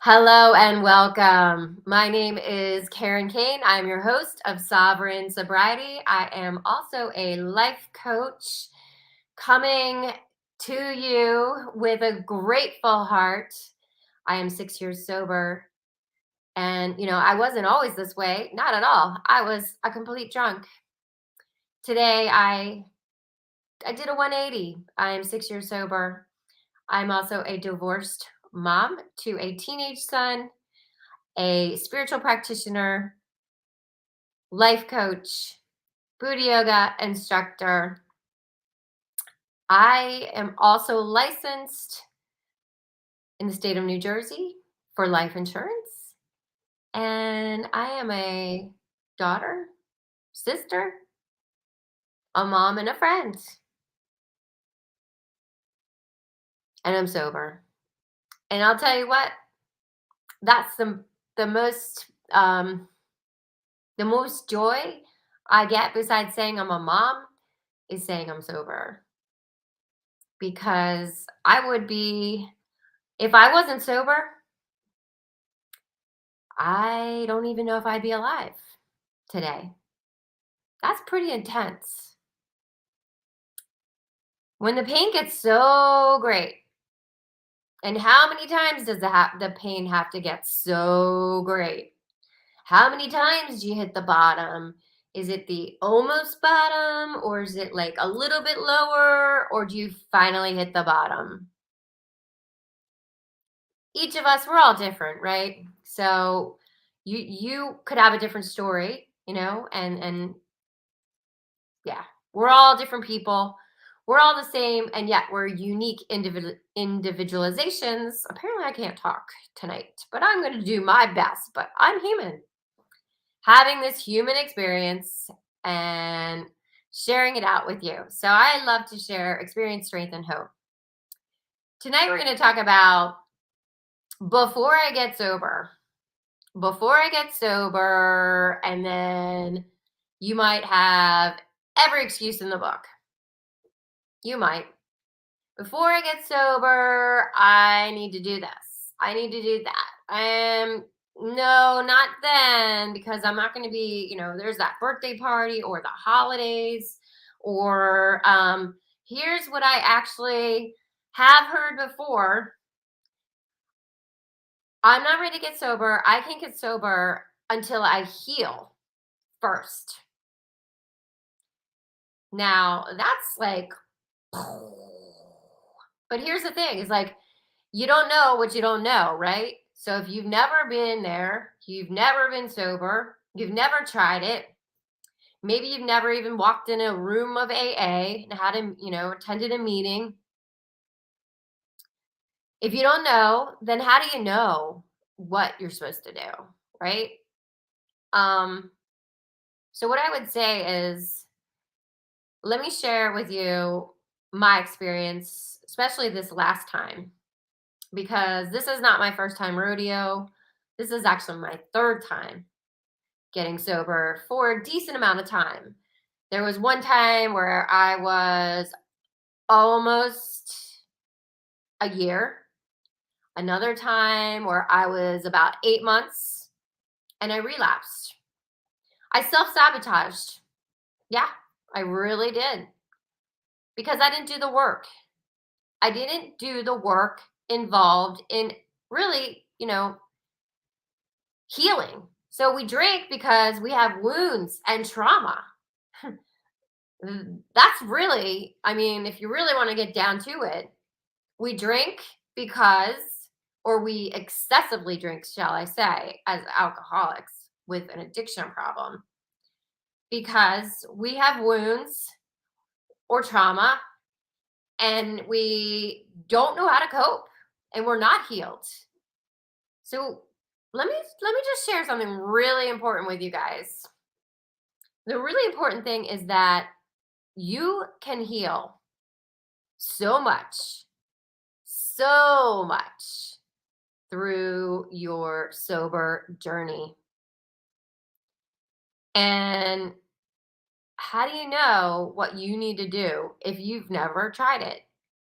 Hello and welcome. My name is Karen Kane. I'm your host of Sovereign Sobriety. I am also a life coach coming to you with a grateful heart. I am 6 years sober. And, I wasn't always this way. Not at all. I was a complete drunk. Today, I did a 180. I am 6 years sober. I'm also a divorced mom to a teenage son, a spiritual practitioner, life coach, Buddha yoga instructor. I am also licensed in the state of New Jersey for life insurance. And I am a daughter, sister, a mom, and a friend. And I'm sober. And I'll tell you what, that's the most the most joy I get besides saying I'm a mom is saying I'm sober. Because I would be, if I wasn't sober, I don't even know if I'd be alive today. That's pretty intense. When the pain gets so great, and how many times does the pain have to get so great? How many times do you hit the bottom? Is it the almost bottom, or is it like a little bit lower, or do you finally hit the bottom? Each of us, we're all different, right? So you could have a different story, and yeah, we're all different people. We're all the same, and yet we're unique individualizations. Apparently, I can't talk tonight, but I'm going to do my best. But I'm human, having this human experience and sharing it out with you. So I love to share experience, strength, and hope. Tonight, we're going to talk about before I get sober. Before I get sober, and then you might have every excuse in the book. You might. Before I get sober, I need to do this. I need to do that. No, not then, because I'm not going to be, there's that birthday party or the holidays, or here's what I actually have heard before. I'm not ready to get sober. I can't get sober until I heal first. Now, that's like, but here's the thing is like, you don't know what you don't know, right? So if you've never been there, you've never been sober, you've never tried it, maybe you've never even walked in a room of AA and had attended a meeting. If you don't know, then how do you know what you're supposed to do, right? So what I would say is, let me share with you my experience, especially this last time, because this is not my first time rodeo. This is actually my third time getting sober for a decent amount of time. There was one time where I was almost a year, another time where I was about 8 months, and I relapsed. I self sabotaged. Yeah, I really did, because I didn't do the work. I didn't do the work involved in really, healing. So we drink because we have wounds and trauma. That's really, I mean, if you really want to get down to it, we drink because, or we excessively drink, shall I say, as alcoholics with an addiction problem, because we have wounds or trauma and we don't know how to cope and we're not healed. So let me just share something really important with you guys. The really important thing is that you can heal so much through your sober journey. And how do you know what you need to do if you've never tried it?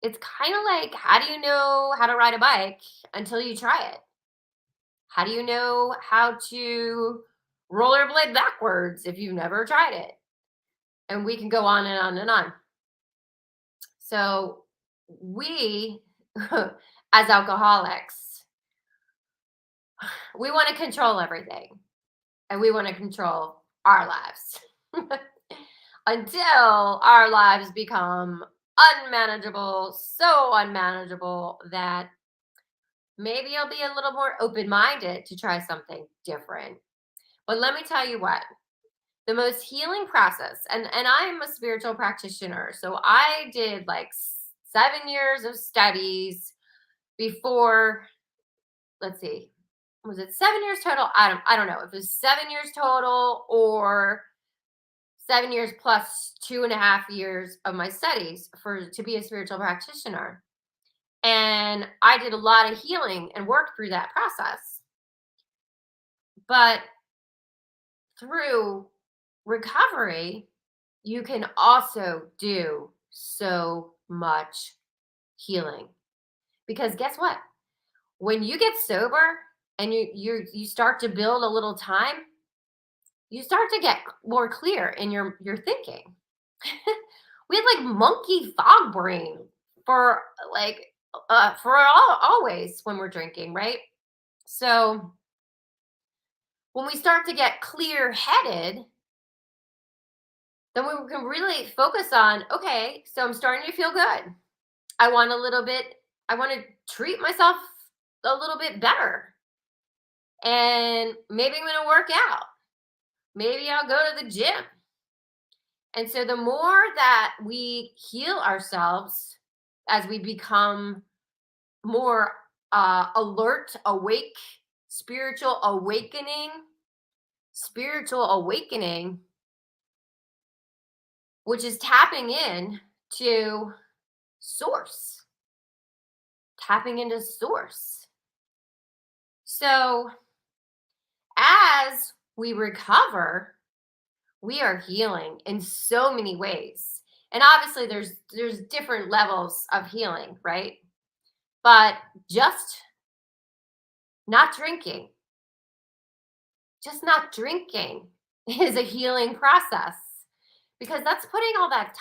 It's kind of like, how do you know how to ride a bike until you try it? How do you know how to rollerblade backwards if you've never tried it? And we can go on and on and on. So we, as alcoholics, we want to control everything and we want to control our lives until our lives become unmanageable, so unmanageable that maybe I'll be a little more open minded to try something different. But let me tell you what, the most healing process, and I'm a spiritual practitioner, so I did like 7 years of studies before, let's see, was it 7 years total? I don't know if it was 7 years total or 7 years plus 2.5 years of my studies for to be a spiritual practitioner. And I did a lot of healing and worked through that process. But through recovery, you can also do so much healing. Because guess what? When you get sober and you start to build a little time, you start to get more clear in your thinking. We had like monkey fog brain for like for always when we're drinking, right? So when we start to get clear headed, then we can really focus on, okay, so I'm starting to feel good. I want a little bit, I want to treat myself a little bit better. And maybe I'm going to work out. Maybe I'll go to the gym. And so the more that we heal ourselves as we become more alert, awake, spiritual awakening, which is tapping in to source, tapping into source. So as we recover, we are healing in so many ways. And obviously there's different levels of healing, right? But just not drinking, just not drinking is a healing process because that's putting all that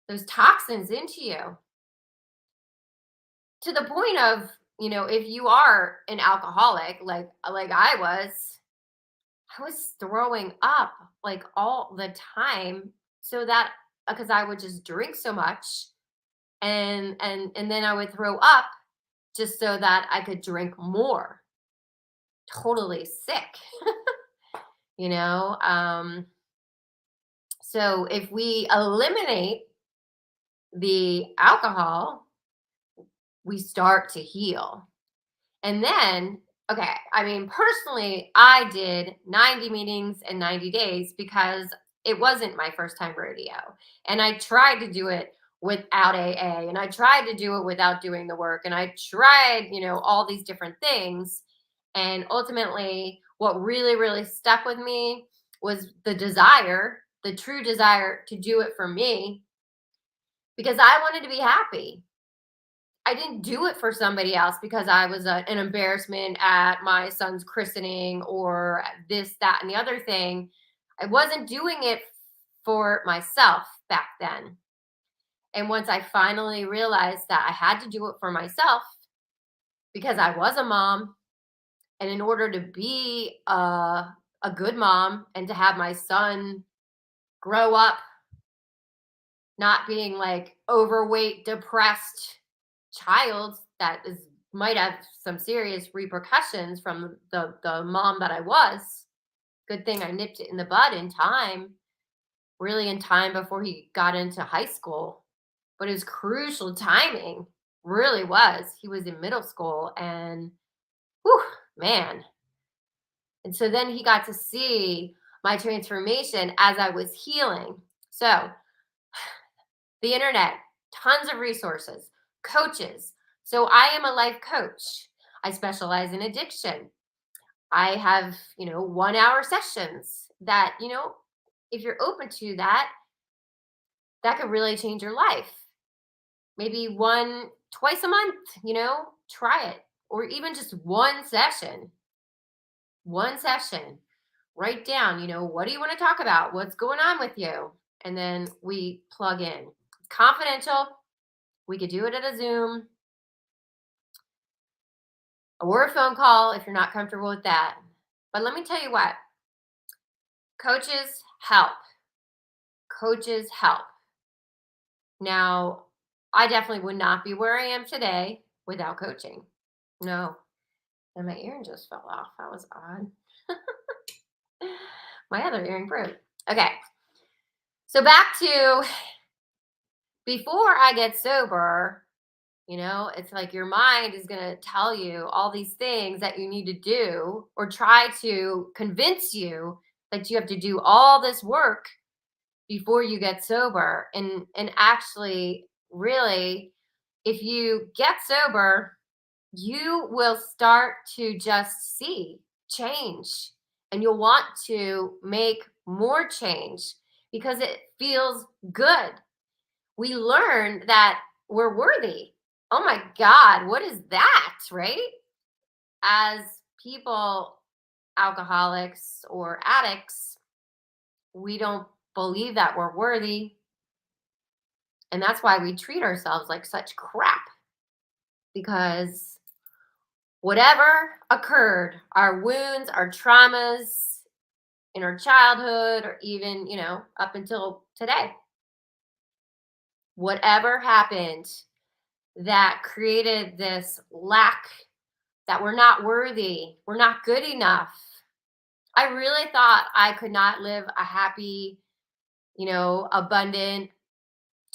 those toxins into you to the point of, if you are an alcoholic, like I was throwing up like all the time so that because I would just drink so much and then I would throw up just so that I could drink more. Totally sick. you know so if we eliminate the alcohol, we start to heal. And then, okay, I mean, personally, I did 90 meetings in 90 days because it wasn't my first time rodeo. And I tried to do it without AA and I tried to do it without doing the work. And I tried, all these different things. And ultimately, what really, really stuck with me was the true desire to do it for me because I wanted to be happy. I didn't do it for somebody else because I was an embarrassment at my son's christening or this, that, and the other thing. I wasn't doing it for myself back then. And once I finally realized that I had to do it for myself because I was a mom, and in order to be a good mom and to have my son grow up not being like overweight, depressed child that might have some serious repercussions from the mom that I was. Good thing I nipped it in the bud in time, really in time before he got into high school. But it was crucial timing, really was. He was in middle school and whew, man. And so then he got to see my transformation as I was healing. So the internet, tons of resources, coaches. So I am a life coach. I specialize in addiction. I have, 1 hour sessions that, if you're open to that, that could really change your life. Maybe twice a month, try it. or even just one session. One session. Write down, what do you want to talk about? What's going on with you? And then we plug in. It's confidential. We could do it at a Zoom or a phone call if you're not comfortable with that. But let me tell you what, coaches help. Coaches help. Now, I definitely would not be where I am today without coaching. No. And my earring just fell off. That was odd. My other earring broke. Okay. So back to before I get sober, it's like your mind is going to tell you all these things that you need to do or try to convince you that you have to do all this work before you get sober. And actually, really, if you get sober, you will start to just see change, and you'll want to make more change because it feels good. We learn that we're worthy. Oh my God, what is that, right? As people, alcoholics or addicts, we don't believe that we're worthy. And that's why we treat ourselves like such crap, because whatever occurred, our wounds, our traumas in our childhood, or even, up until today, whatever happened that created this lack, that we're not worthy, we're not good enough. I really thought I could not live a happy, abundant,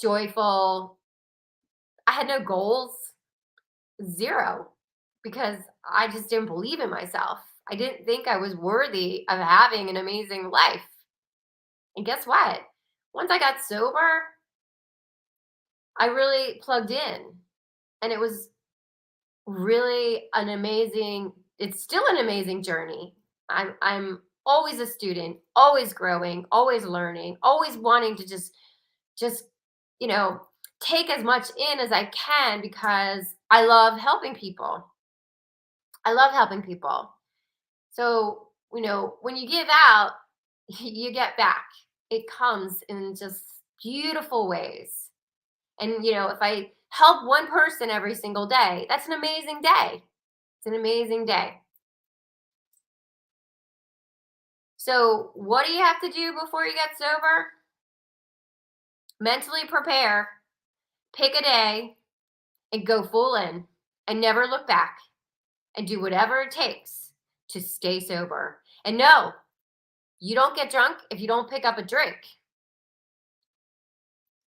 joyful. I had no goals, zero, because I just didn't believe in myself. I didn't think I was worthy of having an amazing life. And guess what? Once I got sober, I really plugged in, and it was really it's still an amazing journey. I'm always a student, always growing, always learning, always wanting to just you know take as much in as I can, because I love helping people. I love helping people. So, when you give out, you get back. It comes in just beautiful ways. And, if I help one person every single day, that's an amazing day. It's an amazing day. So, what do you have to do before you get sober? Mentally prepare, pick a day, and go full in, and never look back, and do whatever it takes to stay sober. And no, you don't get drunk if you don't pick up a drink.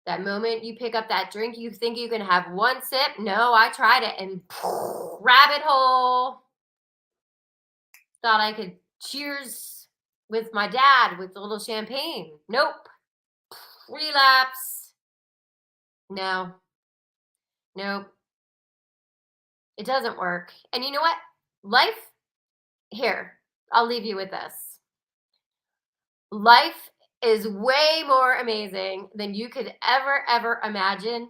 That moment you pick up that drink, you think you can have one sip. No, I tried it, and rabbit hole. Thought I could cheers with my dad with a little champagne. Nope. Relapse. No. Nope. It doesn't work. And you know what? Life, here, I'll leave you with this. Life is way more amazing than you could ever imagine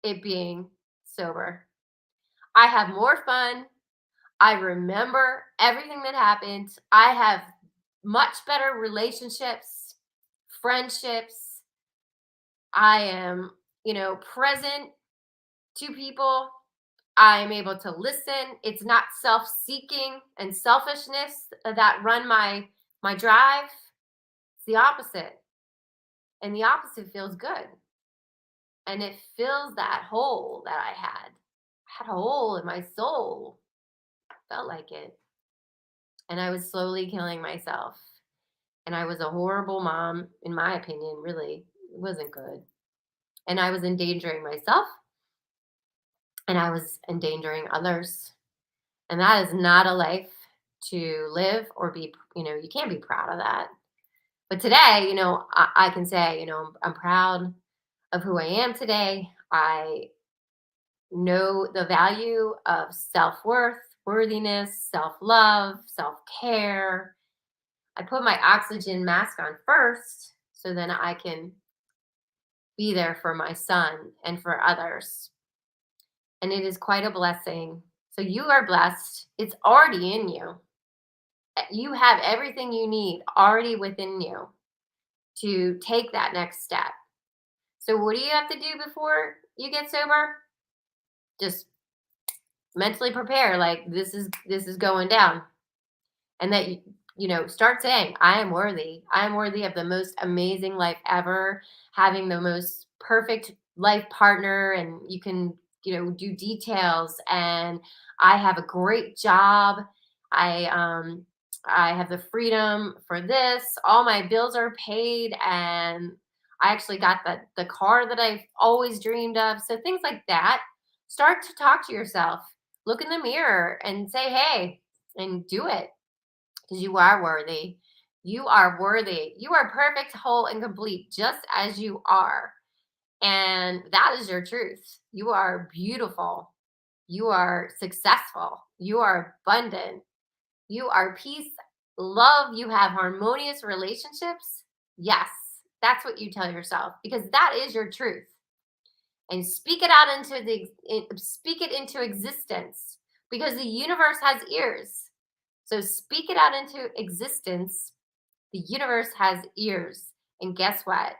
it being sober. I have more fun. I remember everything that happened. I have much better relationships, friendships. I am, present to people. I'm able to listen. It's not self-seeking and selfishness that run my drive. It's the opposite. And the opposite feels good. And it fills that hole that I had. I had a hole in my soul. Felt like it. And I was slowly killing myself. And I was a horrible mom, in my opinion, really. It wasn't good. And I was endangering myself, and I was endangering others. And that is not a life to live or be, you can't be proud of that. But today, I can say, I'm proud of who I am today. I know the value of self-worth, worthiness, self-love, self-care. I put my oxygen mask on first so then I can be there for my son and for others. And it is quite a blessing. So you are blessed. It's already in you. You have everything you need already within you to take that next step. So what do you have to do before you get sober? Just mentally prepare like this is going down. And that start saying, I am worthy. I am worthy of the most amazing life ever, having the most perfect life partner, and you can do details, and I have a great job. I have the freedom for this. All my bills are paid, and I actually got the car that I've always dreamed of. So things like that. Start to talk to yourself. Look in the mirror and say, hey, and do it, because you are worthy. You are worthy. You are perfect, whole, and complete just as you are. And that is your truth. You are beautiful. You are successful. You are abundant. You are peace, love. You have harmonious relationships. Yes, that's what you tell yourself, because that is your truth. And speak it out speak it into existence, because the universe has ears. So speak it out into existence. The universe has ears. And guess what?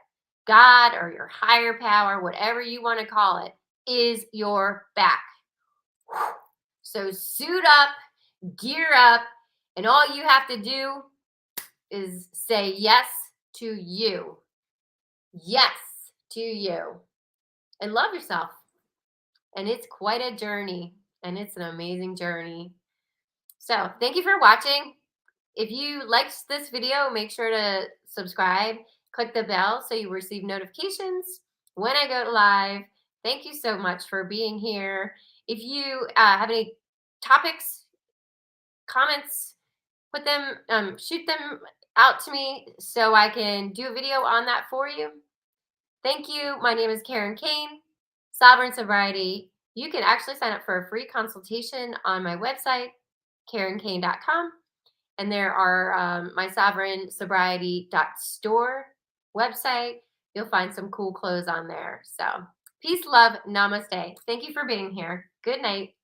God, or your higher power, whatever you want to call it, is your back. So suit up, gear up, and all you have to do is say yes to you. Yes to you. And love yourself. And it's quite a journey, and it's an amazing journey. So thank you for watching. If you liked this video, make sure to subscribe, click the bell so you receive notifications when I go live. Thank you so much for being here. If you have any topics, comments, shoot them out to me so I can do a video on that for you. Thank you. My name is Karen Kane, Sovereign Sobriety. You can actually sign up for a free consultation on my website, KarenKane.com. And there are my SovereignSobriety.store website. You'll find some cool clothes on there. So peace, love, namaste. Thank you for being here. Good night.